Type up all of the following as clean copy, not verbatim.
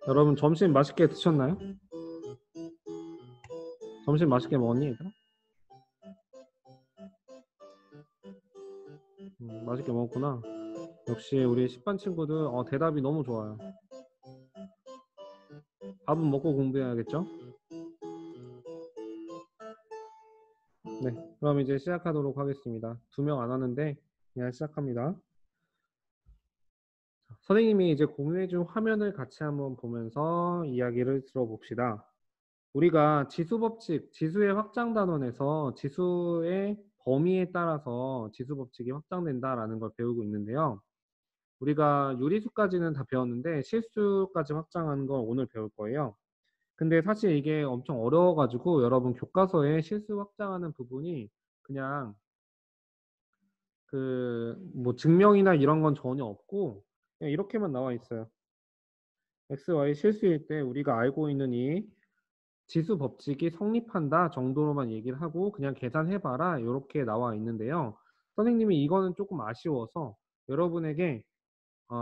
여러분 점심 맛있게 드셨나요? 점심 맛있게 먹었니 얘들아? 맛있게 먹었구나. 역시 우리 10반 친구들 대답이 너무 좋아요. 밥은 먹고 공부해야겠죠? 네, 그럼 이제 시작하도록 하겠습니다. 2명 안 하는데 그냥 시작합니다. 선생님이 이제 공유해준 화면을 같이 한번 보면서 이야기를 들어봅시다. 우리가 지수법칙, 지수의 확장단원에서 지수의 범위에 따라서 지수법칙이 확장된다라는 걸 배우고 있는데요. 우리가 유리수까지는 다 배웠는데 실수까지 확장하는 걸 오늘 배울 거예요. 근데 사실 이게 엄청 어려워가지고 여러분 교과서에 실수 확장하는 부분이 그냥 그 뭐 증명이나 이런 건 전혀 없고 그냥 이렇게만 나와 있어요. x, y 실수일 때 우리가 알고 있는 이 지수 법칙이 성립한다 정도로만 얘기를 하고 그냥 계산해봐라 이렇게 나와 있는데요. 선생님이 이거는 조금 아쉬워서 여러분에게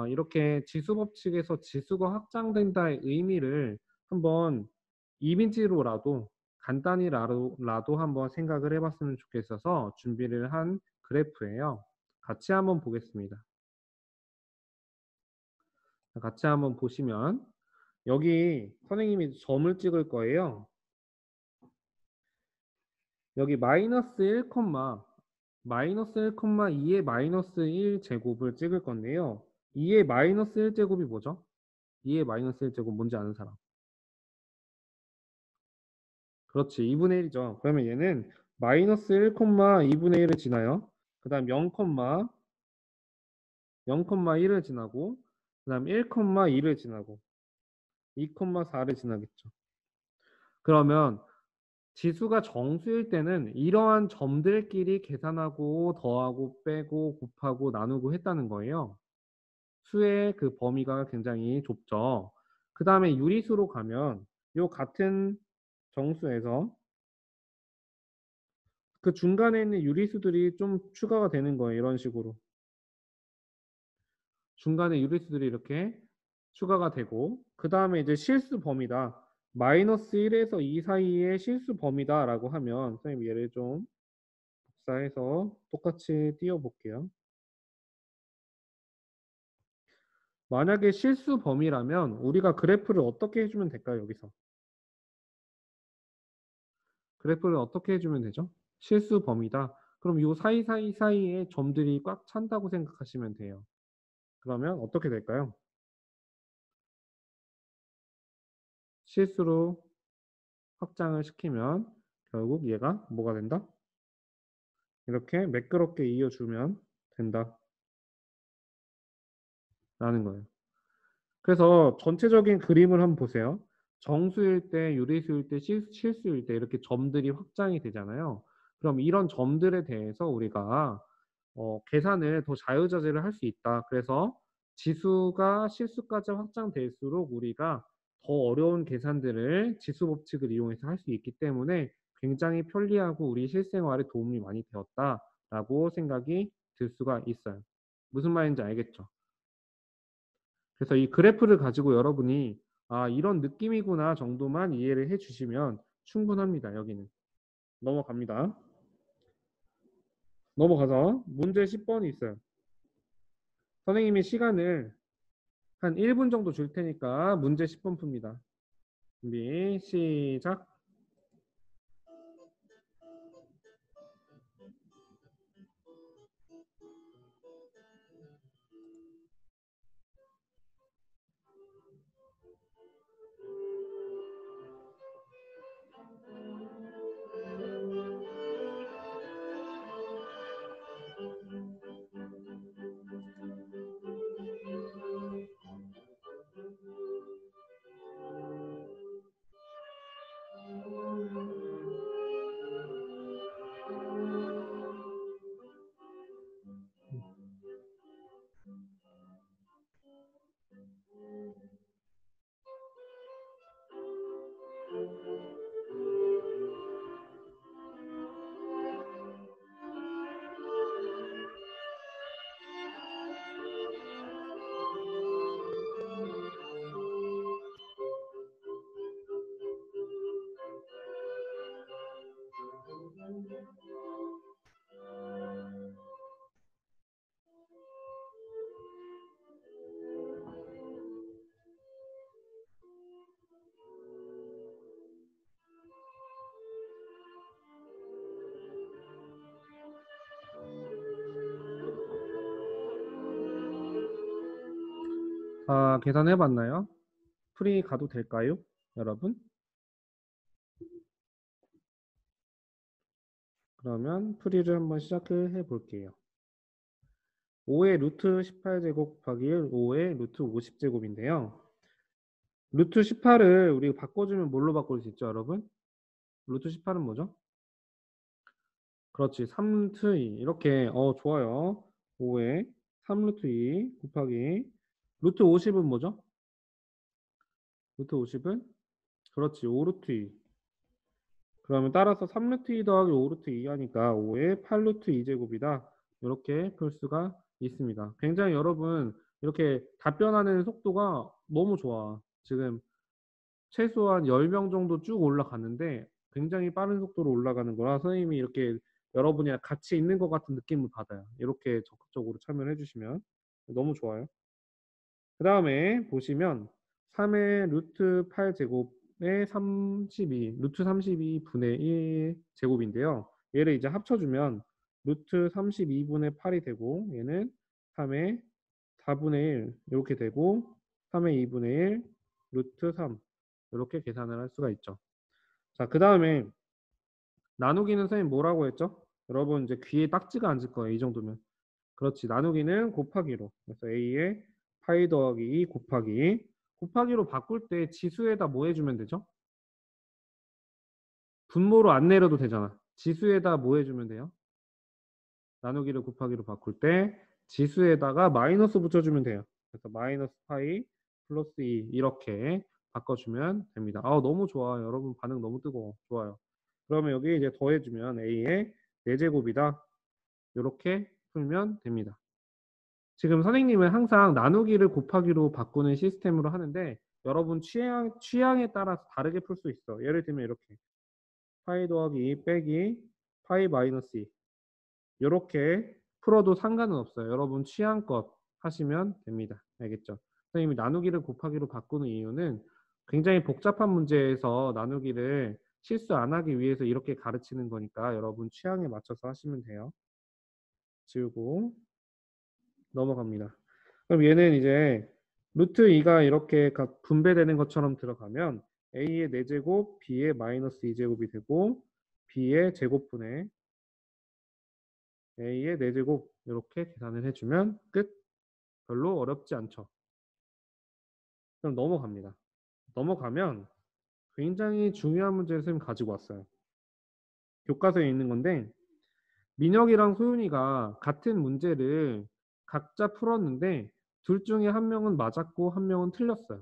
이렇게 지수 법칙에서 지수가 확장된다의 의미를 한번 이미지로라도 간단히라도 한번 생각을 해봤으면 좋겠어서 준비를 한 그래프예요. 같이 한번 보겠습니다. 같이 한번 보시면 여기 선생님이 점을 찍을 거예요. 여기 마이너스 1, 마이너스 1,2의 마이너스 1 제곱을 찍을 건데요. 2의 마이너스 1 제곱이 뭐죠? 2의 마이너스 1 제곱 뭔지 아는 사람? 그렇지. 2분의 1이죠. 그러면 얘는 마이너스 1, 2분의 1을 지나요. 그 다음 0,1을 지나고 그 다음 1,2를 지나고 2,4를 지나겠죠. 그러면 지수가 정수일 때는 이러한 점들끼리 계산하고 더하고 빼고 곱하고 나누고 했다는 거예요. 수의 그 범위가 굉장히 좁죠. 그 다음에 유리수로 가면 요 같은 정수에서 그 중간에 있는 유리수들이 좀 추가가 되는 거예요. 이런 식으로. 중간에 유리수들이 이렇게 추가가 되고 그 다음에 이제 실수 범위다. 마이너스 1에서 2 사이의 실수 범위다 라고 하면 선생님 얘를 좀 복사해서 똑같이 띄워 볼게요. 만약에 실수 범위라면 우리가 그래프를 어떻게 해주면 될까요? 여기서 그래프를 어떻게 해주면 되죠? 실수 범위다. 그럼 이 사이에 점들이 꽉 찬다고 생각하시면 돼요. 그러면 어떻게 될까요? 실수로 확장을 시키면 결국 얘가 뭐가 된다? 이렇게 매끄럽게 이어주면 된다 라는 거예요. 그래서 전체적인 그림을 한번 보세요. 정수일 때, 유리수일 때, 실수일 때 이렇게 점들이 확장이 되잖아요. 그럼 이런 점들에 대해서 우리가 계산을 더 자유자재로 할 수 있다. 그래서 지수가 실수까지 확장될수록 우리가 더 어려운 계산들을 지수 법칙을 이용해서 할 수 있기 때문에 굉장히 편리하고 우리 실생활에 도움이 많이 되었다라고 생각이 들 수가 있어요. 무슨 말인지 알겠죠? 그래서 이 그래프를 가지고 여러분이 이런 느낌이구나 정도만 이해를 해 주시면 충분합니다. 여기는. 넘어갑니다. 넘어가서 문제 10번이 있어요. 선생님이 시간을 한 1분 정도 줄 테니까 문제 10번 풉니다. 준비 시작. 아, 계산해 봤나요? 풀이 가도 될까요? 여러분? 그러면 풀이를 한번 시작을 해 볼게요. 5의 루트 18제곱 곱하기 5의 루트 50제곱인데요. 루트 18을 우리가 바꿔주면 뭘로 바꿀 수 있죠, 여러분? 루트 18은 뭐죠? 그렇지, 3루트 2. 이렇게, 좋아요. 5에 3루트 2 곱하기 루트 50은 뭐죠? 루트 50은? 그렇지, 5루트 2. 그러면 따라서 3루트 2 더하기 5루트 2 하니까 5에 8루트 2제곱이다. 이렇게 풀 수가 있습니다. 굉장히 여러분, 이렇게 답변하는 속도가 너무 좋아. 지금 최소한 10명 정도 쭉 올라갔는데 굉장히 빠른 속도로 올라가는 거라 선생님이 이렇게 여러분이랑 같이 있는 것 같은 느낌을 받아요. 이렇게 적극적으로 참여를 해주시면 너무 좋아요. 그 다음에 보시면 3의 루트 8제곱의 32, 루트 32분의 1 제곱인데요. 얘를 이제 합쳐주면 루트 32분의 8이 되고 얘는 3의 4분의 1 이렇게 되고 3의 2분의 1 루트 3 이렇게 계산을 할 수가 있죠. 자, 그 다음에 나누기는 선생님 뭐라고 했죠? 여러분 이제 귀에 딱지가 앉을 거예요. 이 정도면. 그렇지. 나누기는 곱하기로. 그래서 a의 파이 더하기 2 곱하기 곱하기로 바꿀 때 지수에다 뭐 해주면 되죠? 분모로 안 내려도 되잖아. 지수에다 뭐 해주면 돼요? 나누기를 곱하기로 바꿀 때 지수에다가 마이너스 붙여주면 돼요. 그래서 마이너스 파이 플러스 2 이렇게 바꿔주면 됩니다. 아, 너무 좋아요. 여러분 반응 너무 뜨거워. 좋아요. 그러면 여기 이제 더해주면 a의 4제곱이다. 이렇게 풀면 됩니다. 지금 선생님은 항상 나누기를 곱하기로 바꾸는 시스템으로 하는데 여러분 취향에 따라서 다르게 풀 수 있어. 예를 들면 이렇게 파이 더하기 2 빼기 파이 마이너스 2 이렇게 풀어도 상관은 없어요. 여러분 취향껏 하시면 됩니다. 알겠죠? 선생님이 나누기를 곱하기로 바꾸는 이유는 굉장히 복잡한 문제에서 나누기를 실수 안 하기 위해서 이렇게 가르치는 거니까 여러분 취향에 맞춰서 하시면 돼요. 지우고 넘어갑니다. 그럼 얘는 이제 루트 2가 이렇게 각 분배되는 것처럼 들어가면 a의 4제곱, b의 마이너스 2제곱이 되고 b의 제곱분의 a의 4제곱 이렇게 계산을 해주면 끝. 별로 어렵지 않죠. 그럼 넘어갑니다. 넘어가면 굉장히 중요한 문제를 선생님 가지고 왔어요. 교과서에 있는 건데 민혁이랑 소윤이가 같은 문제를 각자 풀었는데 둘 중에 한 명은 맞았고 한 명은 틀렸어요.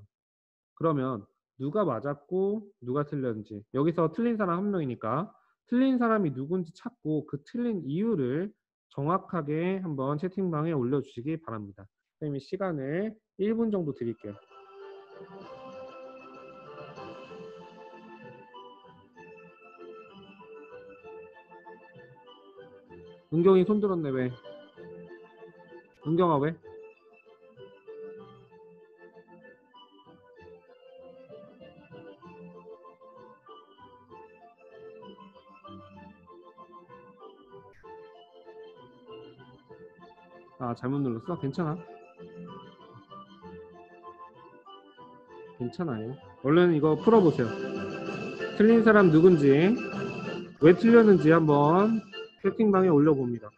그러면 누가 맞았고 누가 틀렸는지 여기서 틀린 사람 한 명이니까 틀린 사람이 누군지 찾고 그 틀린 이유를 정확하게 한번 채팅방에 올려주시기 바랍니다. 선생님이 시간을 1분 정도 드릴게요. 은경이 손 들었네. 왜? 은경아 왜? 아, 잘못 눌렀어? 괜찮아. 괜찮아요. 얼른 이거 풀어보세요. 틀린 사람 누군지 왜 틀렸는지 한번 채팅방에 올려봅니다.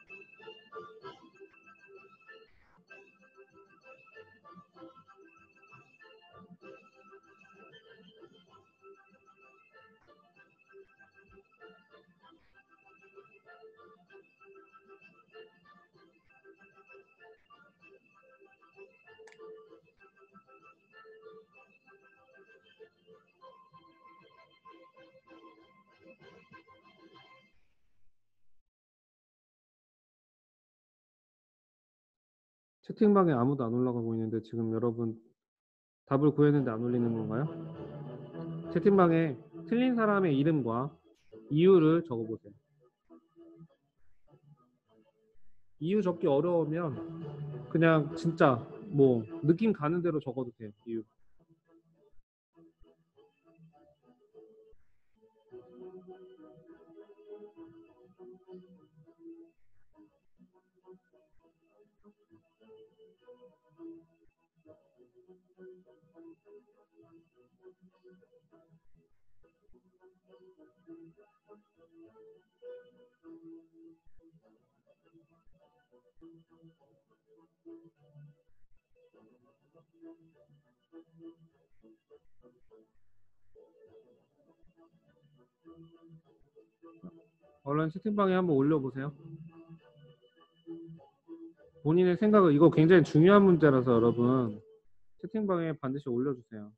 채팅방에 아무도 안 올라가고 있는데 지금 여러분 답을 구했는데 안 올리는 건가요? 채팅방에 틀린 사람의 이름과 이유를 적어보세요. 이유 적기 어려우면 그냥 진짜 뭐 느낌 가는 대로 적어도 돼요. 이유. 얼른 채팅방에 한번 올려보세요. 본인의 생각을 이거 굉장히 중요한 문제라서 여러분 채팅방에 반드시 올려주세요.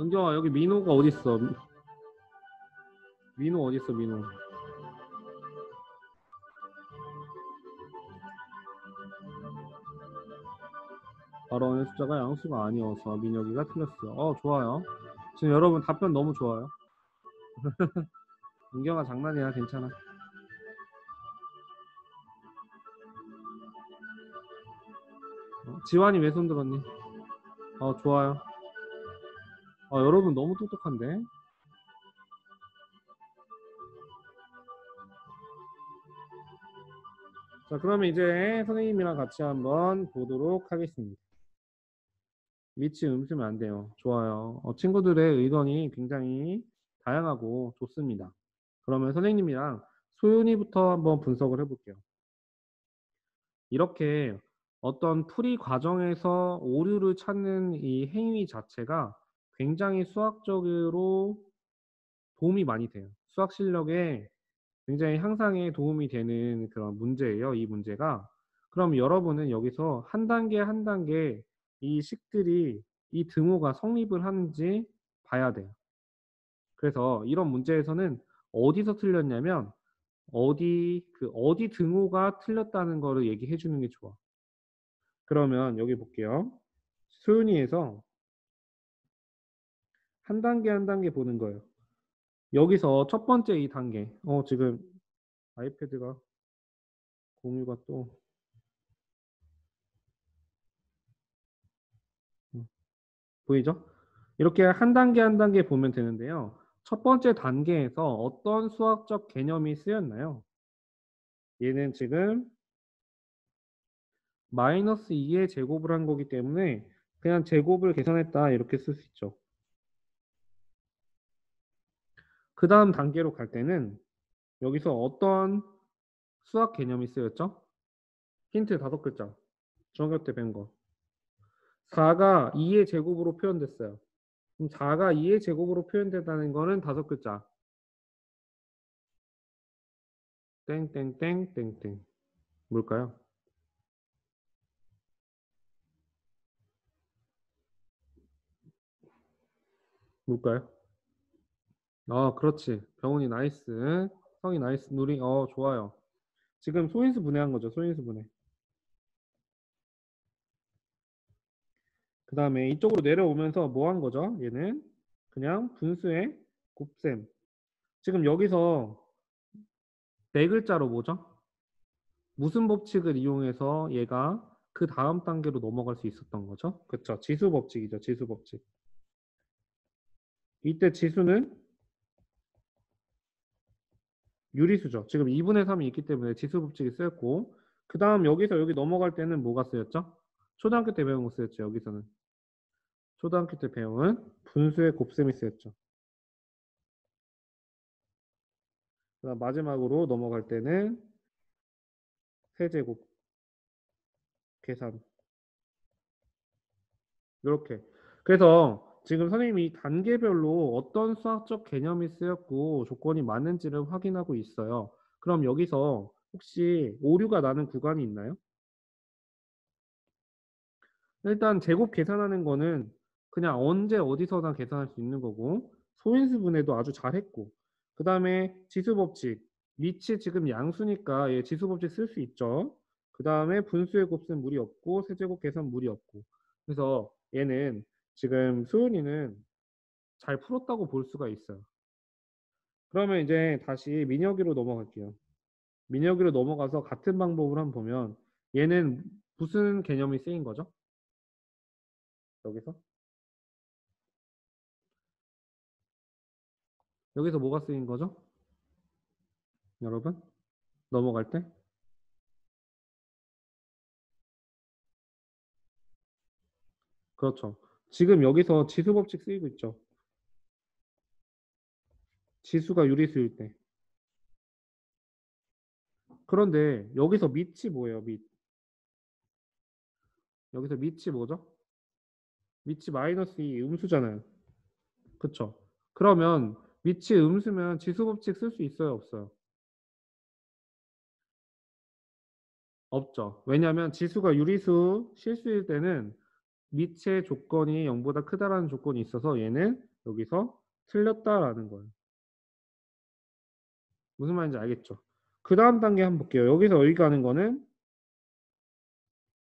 은경아 여기 민호가 어딨어? 민호 어딨어 민호? 바로 어느 숫자가 양수가 아니어서 민혁이가 틀렸어. 좋아요. 지금 여러분 답변 너무 좋아요. 은경아 장난이야 괜찮아. 지환이 왜 손들었니? 좋아요. 여러분 너무 똑똑한데? 자, 그러면 이제 선생님이랑 같이 한번 보도록 하겠습니다. 밑이 음수면 안 돼요. 좋아요. 친구들의 의견이 굉장히 다양하고 좋습니다. 그러면 선생님이랑 소윤이부터 한번 분석을 해볼게요. 이렇게 어떤 풀이 과정에서 오류를 찾는 이 행위 자체가 굉장히 수학적으로 도움이 많이 돼요. 수학 실력에 굉장히 향상에 도움이 되는 그런 문제예요. 이 문제가. 그럼 여러분은 여기서 한 단계 한 단계 이 식들이 이 등호가 성립을 하는지 봐야 돼요. 그래서 이런 문제에서는 어디서 틀렸냐면 어디 등호가 틀렸다는 거를 얘기해 주는 게 좋아. 그러면 여기 볼게요. 소윤이에서 한 단계 한 단계 보는 거예요. 여기서 첫 번째 이 단계. 지금 아이패드가 공유가 또 보이죠? 이렇게 한 단계 한 단계 보면 되는데요. 첫 번째 단계에서 어떤 수학적 개념이 쓰였나요? 얘는 지금 마이너스 2의 제곱을 한 거기 때문에 그냥 제곱을 계산했다 이렇게 쓸 수 있죠. 그 다음 단계로 갈 때는 여기서 어떤 수학 개념이 쓰였죠? 힌트 5글자. 중학교 때 뵌 거. 4가 2의 제곱으로 표현됐어요. 그럼 4가 2의 제곱으로 표현된다는 거는 5글자. 땡땡땡땡땡. 뭘까요? 뭘까요? 그렇지. 병훈이 나이스. 성이 나이스. 누리, 좋아요. 지금 소인수 분해한 거죠. 소인수 분해. 그 다음에 이쪽으로 내려오면서 뭐 한 거죠? 얘는 그냥 분수의 곱셈. 지금 여기서 네 글자로 뭐죠? 무슨 법칙을 이용해서 얘가 그 다음 단계로 넘어갈 수 있었던 거죠? 그쵸. 지수 법칙이죠. 지수 법칙. 이때 지수는 유리수죠. 지금 2분의 3이 있기 때문에 지수 법칙이 쓰였고, 그 다음 여기서 여기 넘어갈 때는 뭐가 쓰였죠? 초등학교 때 배운 거 쓰였죠. 여기서는. 초등학교 때 배운 분수의 곱셈이 쓰였죠. 그다음 마지막으로 넘어갈 때는 세제곱 계산. 이렇게. 그래서 지금 선생님이 단계별로 어떤 수학적 개념이 쓰였고 조건이 맞는지를 확인하고 있어요. 그럼 여기서 혹시 오류가 나는 구간이 있나요? 일단 제곱 계산하는 거는 그냥 언제 어디서나 계산할 수 있는 거고 소인수 분해도 아주 잘했고 그 다음에 지수법칙 밑이 지금 양수니까 얘 지수법칙 쓸 수 있죠. 그 다음에 분수의 곱셈 무리 없고 세제곱 계산 무리 없고 그래서 얘는 지금 수은이는 잘 풀었다고 볼 수가 있어요. 그러면 이제 다시 민혁이로 넘어갈게요. 민혁이로 넘어가서 같은 방법을 한번 보면 얘는 무슨 개념이 쓰인 거죠? 여기서? 여기서 뭐가 쓰인 거죠? 여러분? 넘어갈 때? 그렇죠. 지금 여기서 지수 법칙 쓰이고 있죠. 지수가 유리수일 때. 그런데 여기서 밑이 뭐예요? 밑. 여기서 밑이 뭐죠? 밑이 마이너스 2 음수잖아요. 그쵸? 그러면 밑이 음수면 지수 법칙 쓸 수 있어요? 없어요? 없죠. 왜냐하면 지수가 유리수 실수일 때는 밑의 조건이 0보다 크다라는 조건이 있어서 얘는 여기서 틀렸다라는 거예요. 무슨 말인지 알겠죠? 그 다음 단계 한번 볼게요. 여기서 의의하는 거는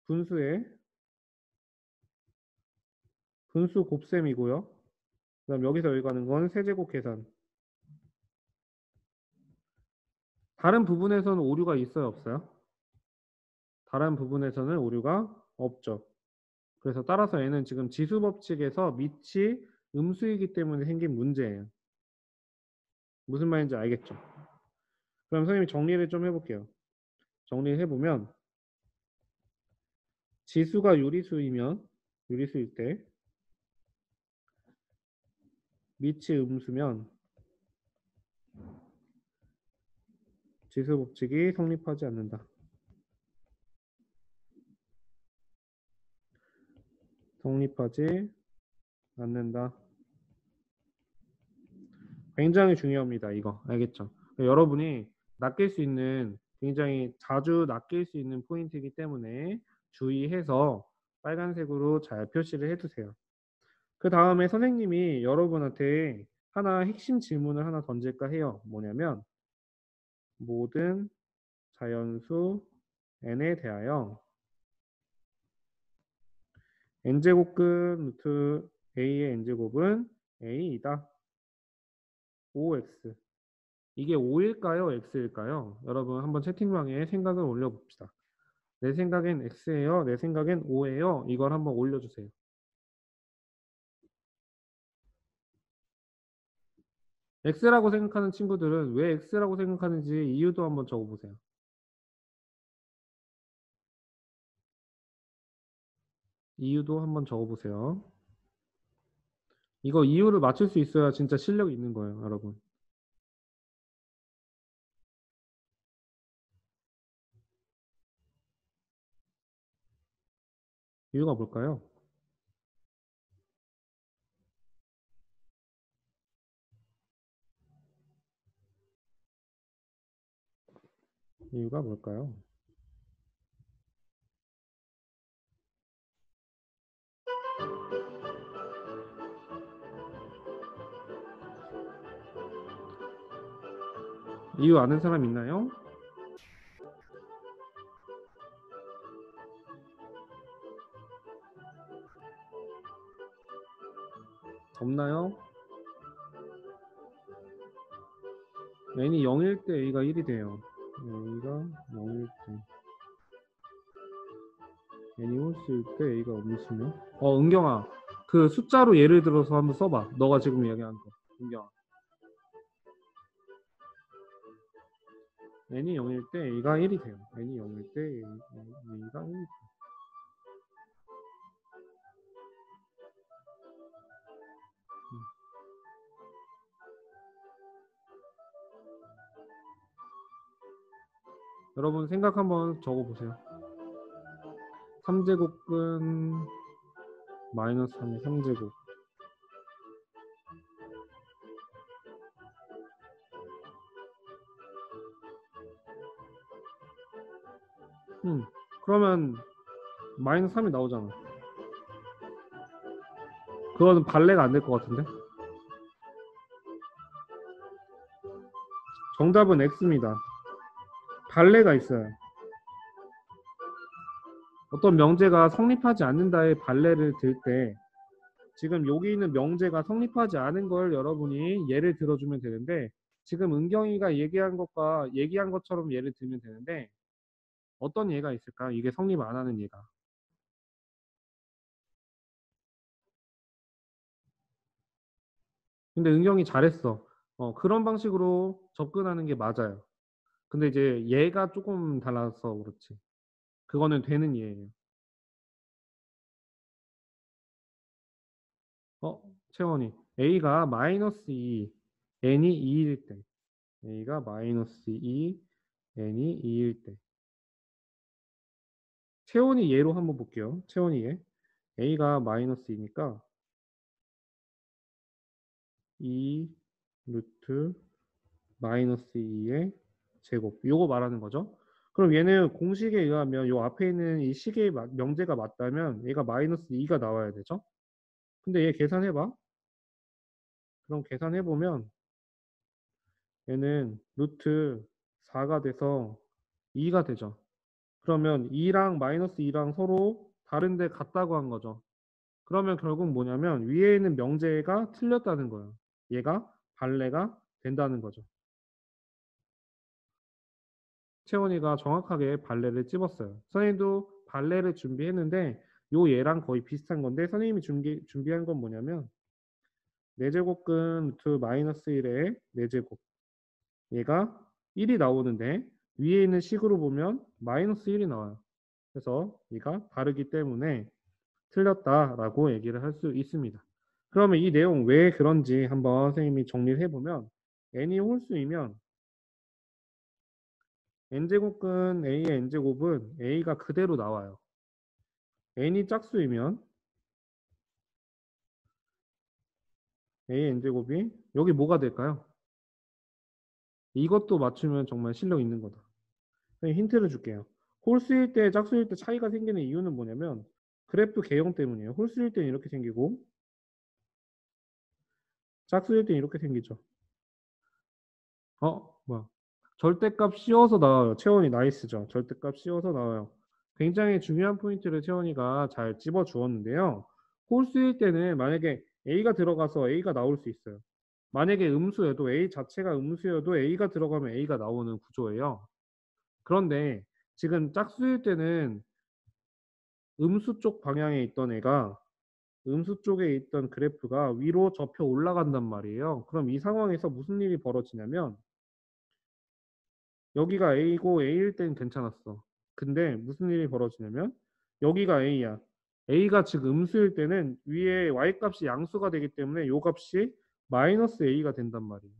분수의 분수 곱셈이고요. 그다음 여기서 의의하는 건 세제곱 계산. 다른 부분에서는 오류가 있어요, 없어요? 다른 부분에서는 오류가 없죠. 그래서 따라서 얘는 지금 지수 법칙에서 밑이 음수이기 때문에 생긴 문제예요. 무슨 말인지 알겠죠? 그럼 선생님이 정리를 좀 해볼게요. 정리를 해보면 지수가 유리수일 때 밑이 음수면 지수 법칙이 성립하지 않는다. 성립하지 않는다. 굉장히 중요합니다. 이거 알겠죠? 여러분이 낚일 수 있는 굉장히 자주 낚일 수 있는 포인트이기 때문에 주의해서 빨간색으로 잘 표시를 해두세요. 그 다음에 선생님이 여러분한테 하나 핵심 질문을 하나 던질까 해요. 뭐냐면 모든 자연수 n에 대하여 n제곱근 루트 a의 n제곱은 a이다. 5x. 이게 5일까요? x일까요? 여러분 한번 채팅방에 생각을 올려봅시다. 내 생각엔 x예요. 내 생각엔 5예요. 이걸 한번 올려주세요. x라고 생각하는 친구들은 왜 x라고 생각하는지 이유도 한번 적어보세요. 이유도 한번 적어보세요. 이거 이유를 맞출 수 있어야 진짜 실력이 있는 거예요, 여러분. 이유가 뭘까요? 이유가 뭘까요? 이유 아는 사람 있나요? 없나요? n이 0일 때 a가 1이 돼요. a가 0일 때 n이 홀수일 때 a가 음수며 은경아 그 숫자로 예를 들어서 한번 써봐. 너가 지금 얘기한 거. 은경아 n이 0일 때 a가 1이 돼요. n이 0일 때 a가 1이 돼요. 여러분 생각 한번 적어보세요. 3제곱은 마이너스 3의 3제곱. 그러면 마이너스 3이 나오잖아. 그거는 발레가 안 될 것 같은데? 정답은 X입니다. 발레가 있어요. 어떤 명제가 성립하지 않는다의 발레를 들 때 지금 여기 있는 명제가 성립하지 않은 걸 여러분이 예를 들어주면 되는데 지금 은경이가 얘기한 것처럼 예를 들면 되는데 어떤 예가 있을까? 이게 성립 안 하는 예가. 근데 은경이 잘했어. 그런 방식으로 접근하는 게 맞아요. 근데 이제 얘가 조금 달라서 그렇지. 그거는 되는 예예요. 채원이. A가 마이너스 2, n이 2일 때. A가 마이너스 2, n이 2일 때. 채원이 예로 한번 볼게요. 채원이 예. A가 마이너스 2니까 2 루트 마이너스 2의 제곱. 요거 말하는 거죠. 그럼 얘는 공식에 의하면 요 앞에 있는 이 식의 명제가 맞다면 얘가 마이너스 2가 나와야 되죠. 근데 얘 계산해봐. 그럼 계산해보면 얘는 루트 4가 돼서 2가 되죠. 그러면 2랑 마이너스 2랑 서로 다른데 같다고 한 거죠. 그러면 결국 뭐냐면 위에 있는 명제가 틀렸다는 거예요. 얘가 발레가 된다는 거죠. 채원이가 정확하게 발레를 찝었어요. 선생님도 발레를 준비했는데 요 얘랑 거의 비슷한 건데 선생님이 준비한 건 뭐냐면 4제곱근 루트 마이너스 1의 4제곱 얘가 1이 나오는데 위에 있는 식으로 보면 마이너스 1이 나와요. 그래서 얘가 다르기 때문에 틀렸다라고 얘기를 할 수 있습니다. 그러면 이 내용 왜 그런지 한번 선생님이 정리를 해보면 n이 홀수이면 n제곱근 a의 n제곱은 a가 그대로 나와요. n이 짝수이면 a의 n제곱이 여기 뭐가 될까요? 이것도 맞추면 정말 실력 있는 거다. 힌트를 줄게요. 홀수일 때 짝수일 때 차이가 생기는 이유는 뭐냐면 그래프 개형 때문이에요. 홀수일 때는 이렇게 생기고 짝수일 때는 이렇게 생기죠. 뭐야. 절대값 씌워서 나와요. 채원이 나이스죠. 절대값 씌워서 나와요. 굉장히 중요한 포인트를 채원이가 잘 집어 주었는데요. 홀수일 때는 만약에 A가 들어가서 A가 나올 수 있어요. 만약에 음수여도 A 자체가 음수여도 A가 들어가면 A가 나오는 구조예요. 그런데 지금 짝수일 때는 음수 쪽 방향에 있던 애가 음수 쪽에 있던 그래프가 위로 접혀 올라간단 말이에요. 그럼 이 상황에서 무슨 일이 벌어지냐면 여기가 A고 A일 땐 괜찮았어. 근데 무슨 일이 벌어지냐면 여기가 A야. A가 즉 음수일 때는 위에 Y값이 양수가 되기 때문에 요 값이 마이너스 A가 된단 말이에요.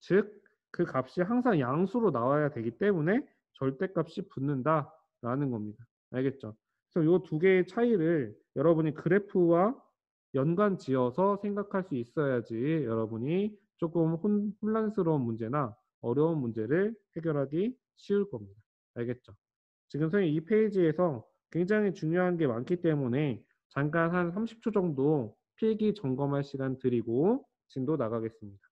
즉 그 값이 항상 양수로 나와야 되기 때문에 절대값이 붙는다라는 겁니다. 알겠죠? 그래서 요 두 개의 차이를 여러분이 그래프와 연관 지어서 생각할 수 있어야지 여러분이 조금 혼란스러운 문제나 어려운 문제를 해결하기 쉬울 겁니다. 알겠죠? 지금 선생님 이 페이지에서 굉장히 중요한 게 많기 때문에 잠깐 한 30초 정도 필기 점검할 시간 드리고 진도 나가겠습니다.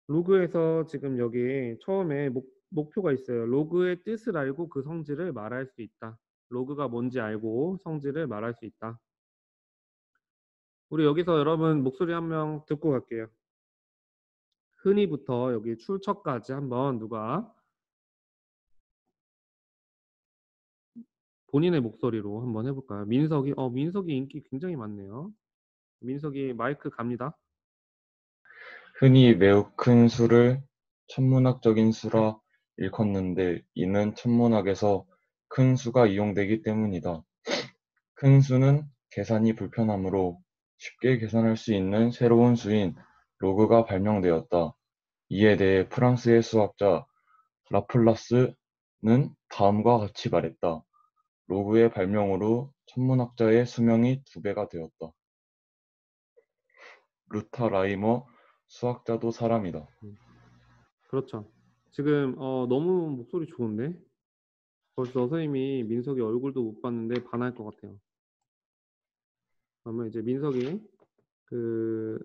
로그에서 지금 여기 처음에 목표가 있어요. 로그의 뜻을 알고 그 성질을 말할 수 있다. 로그가 뭔지 알고 성질을 말할 수 있다. 우리 여기서 여러분 목소리 한 명 듣고 갈게요. 흔히부터 여기 출처까지 한번 누가 본인의 목소리로 한번 해볼까요? 민석이 인기 굉장히 많네요. 민석이 마이크 갑니다. 흔히 매우 큰 수를 천문학적인 수라 일컫는데 이는 천문학에서 큰 수가 이용되기 때문이다. 큰 수는 계산이 불편하므로 쉽게 계산할 수 있는 새로운 수인 로그가 발명되었다. 이에 대해 프랑스의 수학자 라플라스는 다음과 같이 말했다. 로그의 발명으로 천문학자의 수명이 2배가 되었다. 루타 라이머 수학자도 사람이다. 그렇죠. 지금 너무 목소리 좋은데? 벌써 선생님이 민석이 얼굴도 못 봤는데 반할 것 같아요. 그러면 이제 민석이 그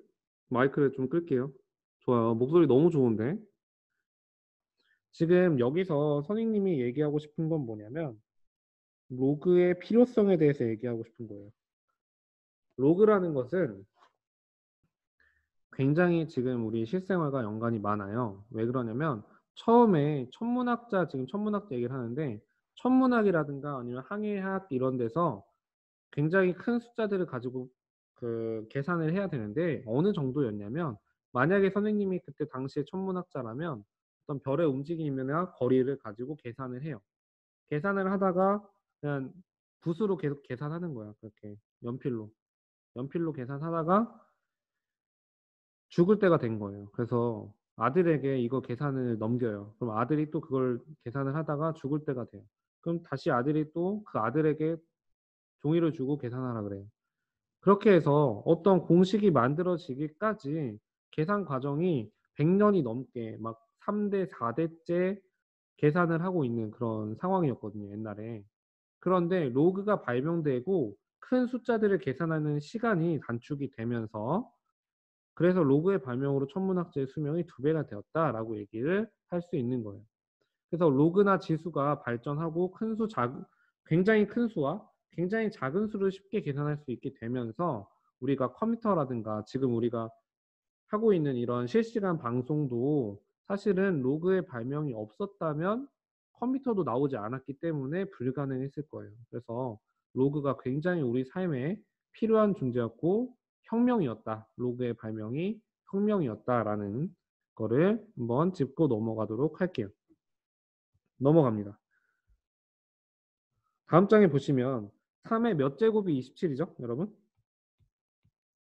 마이크를 좀 끌게요. 좋아요. 목소리 너무 좋은데? 지금 여기서 선생님이 얘기하고 싶은 건 뭐냐면 로그의 필요성에 대해서 얘기하고 싶은 거예요. 로그라는 것은 굉장히 지금 우리 실생활과 연관이 많아요. 왜 그러냐면 처음에 지금 천문학자 얘기를 하는데 천문학이라든가 아니면 항해학 이런 데서 굉장히 큰 숫자들을 가지고 그 계산을 해야 되는데 어느 정도였냐면 만약에 선생님이 그때 당시에 천문학자라면 어떤 별의 움직임이나 거리를 가지고 계산을 해요. 계산을 하다가 그냥 붓으로 계속 계산하는 거야. 그렇게 연필로 계산하다가 죽을 때가 된 거예요. 그래서 아들에게 이거 계산을 넘겨요. 그럼 아들이 또 그걸 계산을 하다가 죽을 때가 돼요. 그럼 다시 아들이 또 그 아들에게 종이를 주고 계산하라 그래요. 그렇게 해서 어떤 공식이 만들어지기까지 계산 과정이 100년이 넘게 막 3대, 4대째 계산을 하고 있는 그런 상황이었거든요, 옛날에. 그런데 로그가 발명되고 큰 숫자들을 계산하는 시간이 단축이 되면서 그래서 로그의 발명으로 천문학자의 수명이 2배가 되었다라고 얘기를 할 수 있는 거예요. 그래서 로그나 지수가 발전하고 굉장히 큰 수와 굉장히 작은 수를 쉽게 계산할 수 있게 되면서 우리가 컴퓨터라든가 지금 우리가 하고 있는 이런 실시간 방송도 사실은 로그의 발명이 없었다면 컴퓨터도 나오지 않았기 때문에 불가능했을 거예요. 그래서 로그가 굉장히 우리 삶에 필요한 존재였고 혁명이었다. 로그의 발명이 혁명이었다라는 거를 한번 짚고 넘어가도록 할게요. 넘어갑니다. 다음 장에 보시면 3의 몇 제곱이 27이죠, 여러분?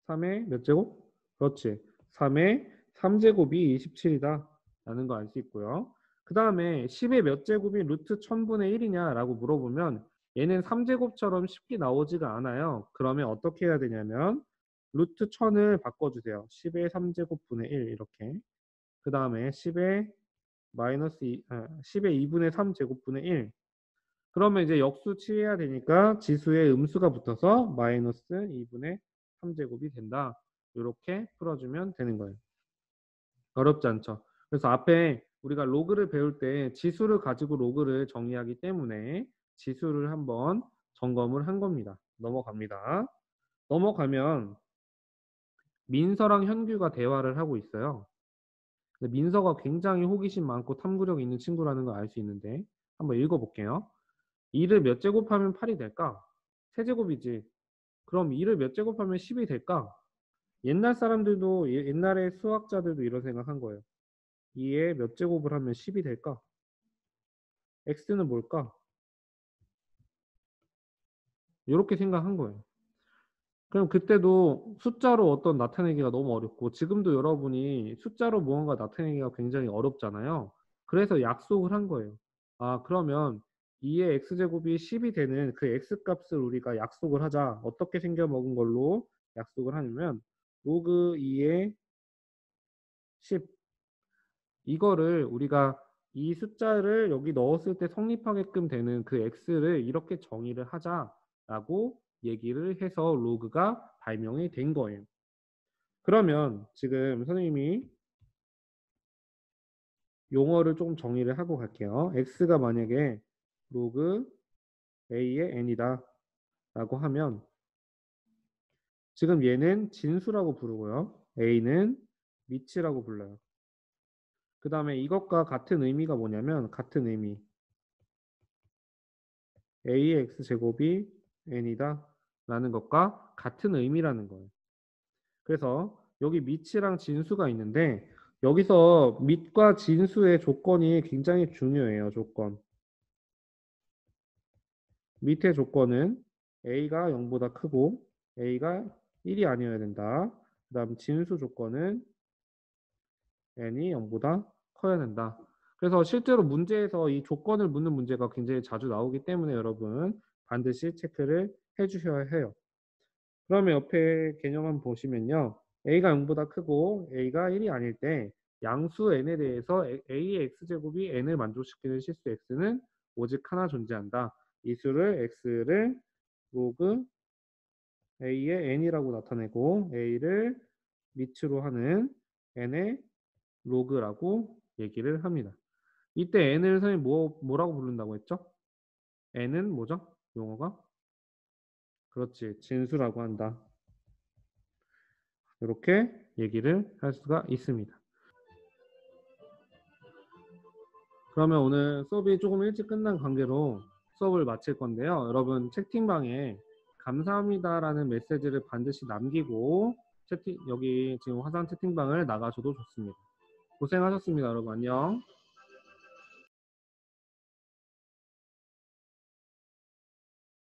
3의 몇 제곱? 그렇지. 3의 3제곱이 27이다. 라는 거 알 수 있고요. 그 다음에 10의 몇 제곱이 루트 1000분의 1이냐 라고 물어보면 얘는 3제곱처럼 쉽게 나오지가 않아요. 그러면 어떻게 해야 되냐면 루트 1000을 바꿔주세요. 10의 3제곱분의 1 이렇게. 그 다음에 10의 2분의 3제곱분의 1. 그러면 이제 역수 취해야 되니까 지수에 음수가 붙어서 마이너스 2분의 3제곱이 된다. 이렇게 풀어주면 되는 거예요. 어렵지 않죠. 그래서 앞에 우리가 로그를 배울 때 지수를 가지고 로그를 정의하기 때문에 지수를 한번 점검을 한 겁니다. 넘어갑니다. 넘어가면 민서랑 현규가 대화를 하고 있어요. 근데 민서가 굉장히 호기심 많고 탐구력 있는 친구라는 걸 알 수 있는데 한번 읽어볼게요. 2를 몇 제곱하면 8이 될까? 세제곱이지. 그럼 2를 몇 제곱하면 10이 될까? 옛날 사람들도 옛날의 수학자들도 이런 생각한 거예요. 2에 몇 제곱을 하면 10이 될까? x는 뭘까? 이렇게 생각한 거예요. 그럼 그때도 숫자로 어떤 나타내기가 너무 어렵고 지금도 여러분이 숫자로 무언가 나타내기가 굉장히 어렵잖아요. 그래서 약속을 한 거예요. 아, 그러면 2의 x제곱이 10이 되는 그 x값을 우리가 약속을 하자. 어떻게 생겨먹은 걸로 약속을 하냐면 로그 2의 10 이거를 우리가 이 숫자를 여기 넣었을 때 성립하게끔 되는 그 x를 이렇게 정의를 하자라고 얘기를 해서 로그가 발명이 된 거예요. 그러면 지금 선생님이 용어를 조금 정의를 하고 갈게요. x가 만약에 로그 a의 n이다 라고 하면 지금 얘는 진수라고 부르고요. a는 미치라고 불러요. 그 다음에 이것과 같은 의미가 뭐냐면 같은 의미 a의 x제곱이 n이다 라는 것과 같은 의미라는 거예요. 그래서 여기 밑이랑 진수가 있는데 여기서 밑과 진수의 조건이 굉장히 중요해요. 조건. 밑의 조건은 a가 0보다 크고 a가 1이 아니어야 된다. 그 다음 진수 조건은 n이 0보다 커야 된다. 그래서 실제로 문제에서 이 조건을 묻는 문제가 굉장히 자주 나오기 때문에 여러분 반드시 체크를 해 주셔야 해요. 그러면 옆에 개념 한번 보시면요. a가 0보다 크고 a가 1이 아닐 때 양수 n에 대해서 a의 x제곱이 n을 만족시키는 실수 x는 오직 하나 존재한다. 이 수를 x를 로그 a의 n이라고 나타내고 a를 밑으로 하는 n의 로그라고 얘기를 합니다. 이때 n을 선생님 뭐라고 부른다고 했죠? n은 뭐죠? 용어가? 그렇지, 진수라고 한다. 이렇게 얘기를 할 수가 있습니다. 그러면 오늘 수업이 조금 일찍 끝난 관계로 수업을 마칠 건데요. 여러분 채팅방에 감사합니다라는 메시지를 반드시 남기고 여기 지금 화상 채팅방을 나가셔도 좋습니다. 고생하셨습니다, 여러분. 안녕.